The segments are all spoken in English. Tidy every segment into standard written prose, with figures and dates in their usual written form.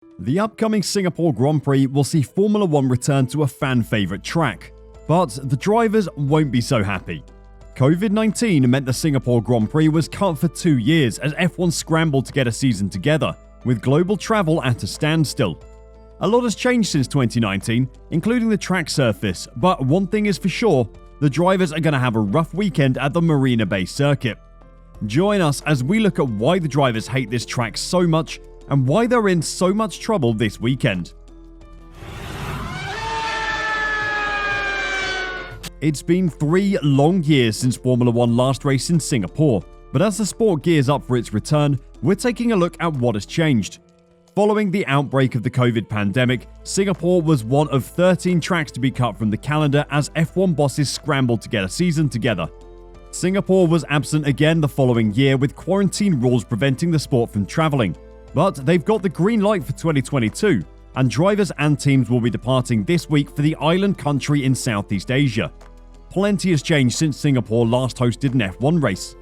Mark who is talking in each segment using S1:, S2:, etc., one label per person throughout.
S1: The upcoming Singapore Grand Prix will see Formula 1 return to a fan-favourite track, but the drivers won't be so happy. COVID-19 meant the Singapore Grand Prix was cut for 2 years as F1 scrambled to get a season together, with global travel at a standstill. A lot has changed since 2019, including the track surface, but one thing is for sure, the drivers are going to have a rough weekend at the Marina Bay Circuit. Join us as we look at why the drivers hate this track so much and why they're in so much trouble this weekend. It's been 3 long years since Formula 1 last raced in Singapore, but as the sport gears up for its return, we're taking a look at what has changed. Following the outbreak of the COVID pandemic, Singapore was one of 13 tracks to be cut from the calendar as F1 bosses scrambled to get a season together. Singapore was absent again the following year with quarantine rules preventing the sport from travelling. But they've got the green light for 2022, and drivers and teams will be departing this week for the island country in Southeast Asia. Plenty has changed since Singapore last hosted an F1 race.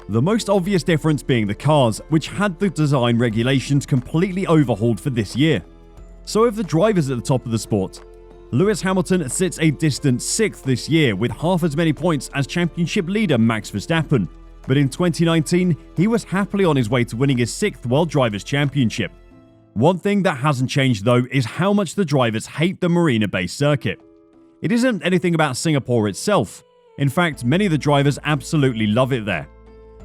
S1: The most obvious difference being the cars, which had the design regulations completely overhauled for this year. So have the drivers at the top of the sport. Lewis Hamilton sits a distant 6th this year with half as many points as championship leader Max Verstappen. But in 2019, he was happily on his way to winning his 6th World Drivers' Championship. One thing that hasn't changed though is how much the drivers hate the Marina Bay Circuit. It isn't anything about Singapore itself. In fact, many of the drivers absolutely love it there.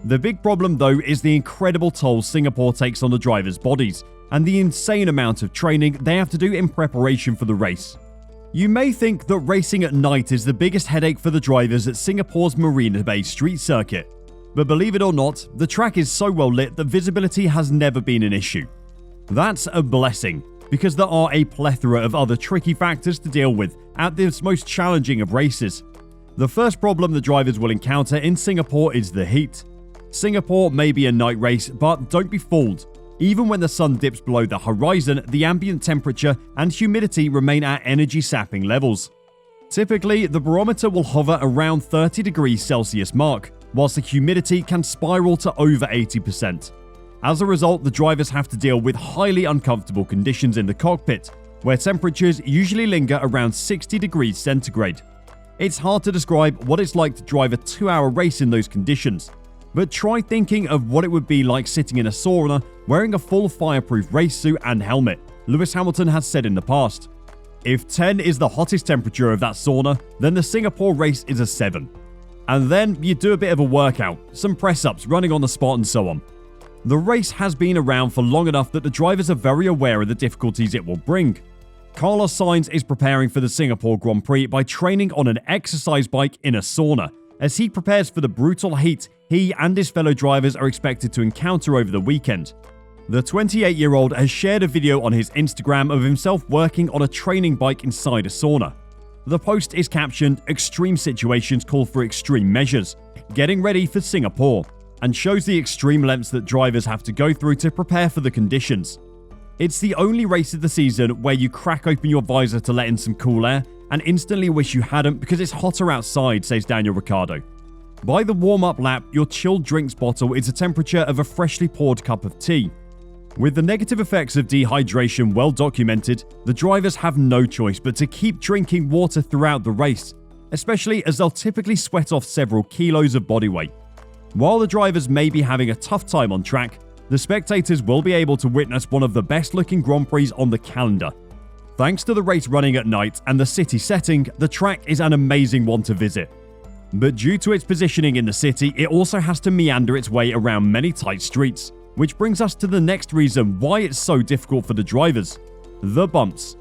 S1: The big problem though is the incredible toll Singapore takes on the drivers' bodies and the insane amount of training they have to do in preparation for the race. You may think that racing at night is the biggest headache for the drivers at Singapore's Marina Bay Street Circuit. But believe it or not, the track is so well lit that visibility has never been an issue. That's a blessing, because there are a plethora of other tricky factors to deal with at this most challenging of races. The first problem the drivers will encounter in Singapore is the heat. Singapore may be a night race, but don't be fooled. Even when the sun dips below the horizon, the ambient temperature and humidity remain at energy-sapping levels. Typically, the barometer will hover around 30 degrees Celsius mark, whilst the humidity can spiral to over 80%. As a result, the drivers have to deal with highly uncomfortable conditions in the cockpit, where temperatures usually linger around 60 degrees centigrade. It's hard to describe what it's like to drive a 2-hour race in those conditions, but try thinking of what it would be like sitting in a sauna wearing a full fireproof race suit and helmet, Lewis Hamilton has said in the past. If 10 is the hottest temperature of that sauna, then the Singapore race is a 7. And then you do a bit of a workout, some press-ups, running on the spot and so on. The race has been around for long enough that the drivers are very aware of the difficulties it will bring. Carlos Sainz is preparing for the Singapore Grand Prix by training on an exercise bike in a sauna, as he prepares for the brutal heat he and his fellow drivers are expected to encounter over the weekend. The 28-year-old has shared a video on his Instagram of himself working on a training bike inside a sauna. The post is captioned, "Extreme situations call for extreme measures. Getting ready for Singapore," and shows the extreme lengths that drivers have to go through to prepare for the conditions. It's the only race of the season where you crack open your visor to let in some cool air and instantly wish you hadn't because it's hotter outside, says Daniel Ricciardo. By the warm-up lap, your chilled drinks bottle is a temperature of a freshly poured cup of tea. With the negative effects of dehydration well documented, the drivers have no choice but to keep drinking water throughout the race, especially as they'll typically sweat off several kilos of body weight. While the drivers may be having a tough time on track, the spectators will be able to witness one of the best-looking Grand Prix on the calendar. Thanks to the race running at night and the city setting, the track is an amazing one to visit. But due to its positioning in the city, it also has to meander its way around many tight streets, which brings us to the next reason why it's so difficult for the drivers: the bumps.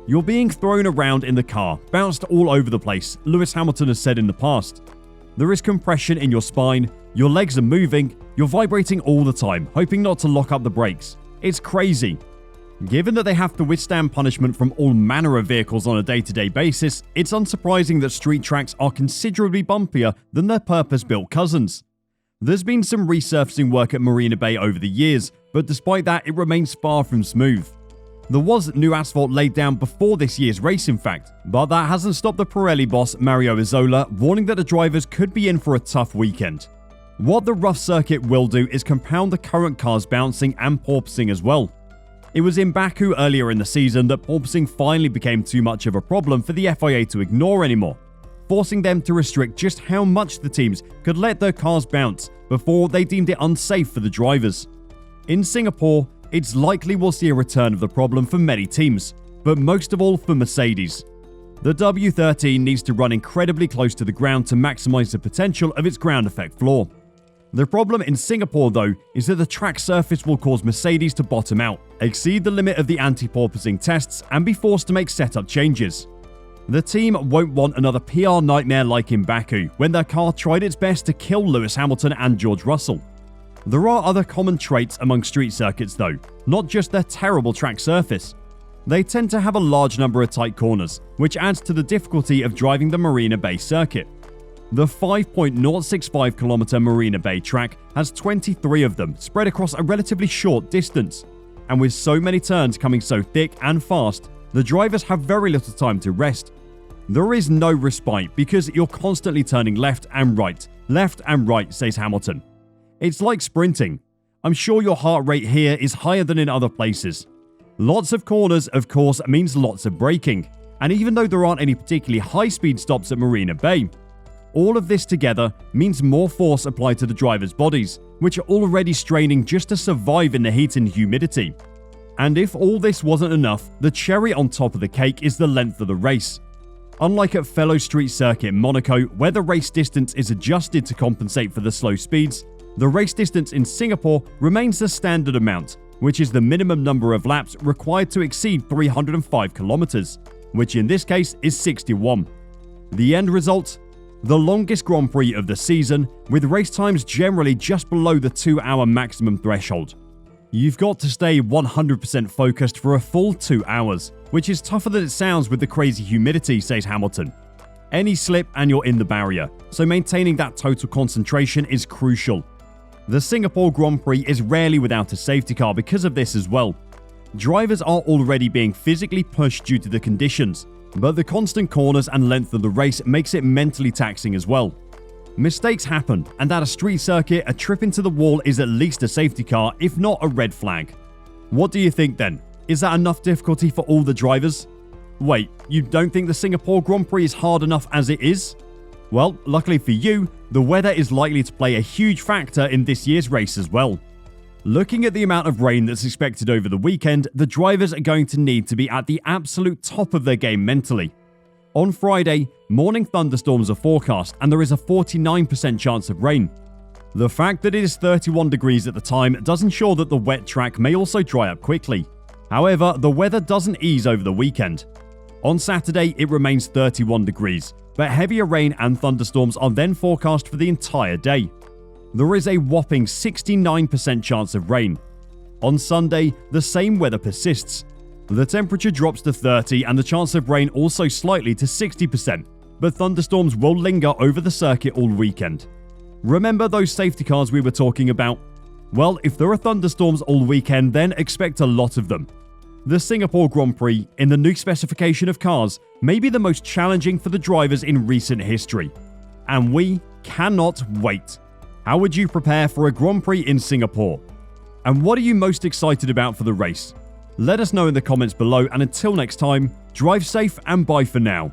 S1: You're being thrown around in the car, bounced all over the place, Lewis Hamilton has said in the past. There is compression in your spine, your legs are moving, you're vibrating all the time, hoping not to lock up the brakes. It's crazy. Given that they have to withstand punishment from all manner of vehicles on a day-to-day basis, it's unsurprising that street tracks are considerably bumpier than their purpose-built cousins. There's been some resurfacing work at Marina Bay over the years, but despite that, it remains far from smooth. There was new asphalt laid down before this year's race, in fact, but that hasn't stopped the Pirelli boss Mario Isola warning that the drivers could be in for a tough weekend. What the rough circuit will do is compound the current cars bouncing and porpoising as well. It was in Baku earlier in the season that porpoising finally became too much of a problem for the FIA to ignore anymore, forcing them to restrict just how much the teams could let their cars bounce before they deemed it unsafe for the drivers. In Singapore, it's likely we'll see a return of the problem for many teams, but most of all for Mercedes. The W13 needs to run incredibly close to the ground to maximize the potential of its ground effect floor. The problem in Singapore, though, is that the track surface will cause Mercedes to bottom out, exceed the limit of the anti-porpoising tests, and be forced to make setup changes. The team won't want another PR nightmare like in Baku, when their car tried its best to kill Lewis Hamilton and George Russell. There are other common traits among street circuits, though, not just their terrible track surface. They tend to have a large number of tight corners, which adds to the difficulty of driving the Marina Bay Circuit. The 5.065km Marina Bay track has 23 of them spread across a relatively short distance, and with so many turns coming so thick and fast, the drivers have very little time to rest. There is no respite because you're constantly turning left and right, says Hamilton. It's like sprinting. I'm sure your heart rate here is higher than in other places. Lots of corners, of course, means lots of braking, and even though there aren't any particularly high-speed stops at Marina Bay, all of this together means more force applied to the drivers' bodies, which are already straining just to survive in the heat and humidity. And if all this wasn't enough, the cherry on top of the cake is the length of the race. Unlike at fellow street circuit Monaco, where the race distance is adjusted to compensate for the slow speeds, the race distance in Singapore remains the standard amount, which is the minimum number of laps required to exceed 305 kilometers, which in this case is 61. The end result? The longest Grand Prix of the season, with race times generally just below the 2-hour maximum threshold. You've got to stay 100% focused for a full 2 hours, which is tougher than it sounds with the crazy humidity, says Hamilton. Any slip and you're in the barrier, so maintaining that total concentration is crucial. The Singapore Grand Prix is rarely without a safety car because of this as well. Drivers are already being physically pushed due to the conditions, but the constant corners and length of the race makes it mentally taxing as well. Mistakes happen, and at a street circuit, a trip into the wall is at least a safety car, if not a red flag. What do you think then? Is that enough difficulty for all the drivers? Wait, you don't think the Singapore Grand Prix is hard enough as it is? Well, luckily for you, the weather is likely to play a huge factor in this year's race as well. Looking at the amount of rain that's expected over the weekend, the drivers are going to need to be at the absolute top of their game mentally. On Friday, morning thunderstorms are forecast and there is a 49% chance of rain. The fact that it is 31 degrees at the time does ensure that the wet track may also dry up quickly. However, the weather doesn't ease over the weekend. On Saturday, it remains 31 degrees, but heavier rain and thunderstorms are then forecast for the entire day. There is a whopping 69% chance of rain. On Sunday, the same weather persists. The temperature drops to 30 and the chance of rain also slightly to 60%, but thunderstorms will linger over the circuit all weekend. Remember those safety cars we were talking about? Well, if there are thunderstorms all weekend, then expect a lot of them. The Singapore Grand Prix, in the new specification of cars, may be the most challenging for the drivers in recent history. And we cannot wait. How would you prepare for a Grand Prix in Singapore? And what are you most excited about for the race? Let us know in the comments below, and until next time, drive safe and bye for now.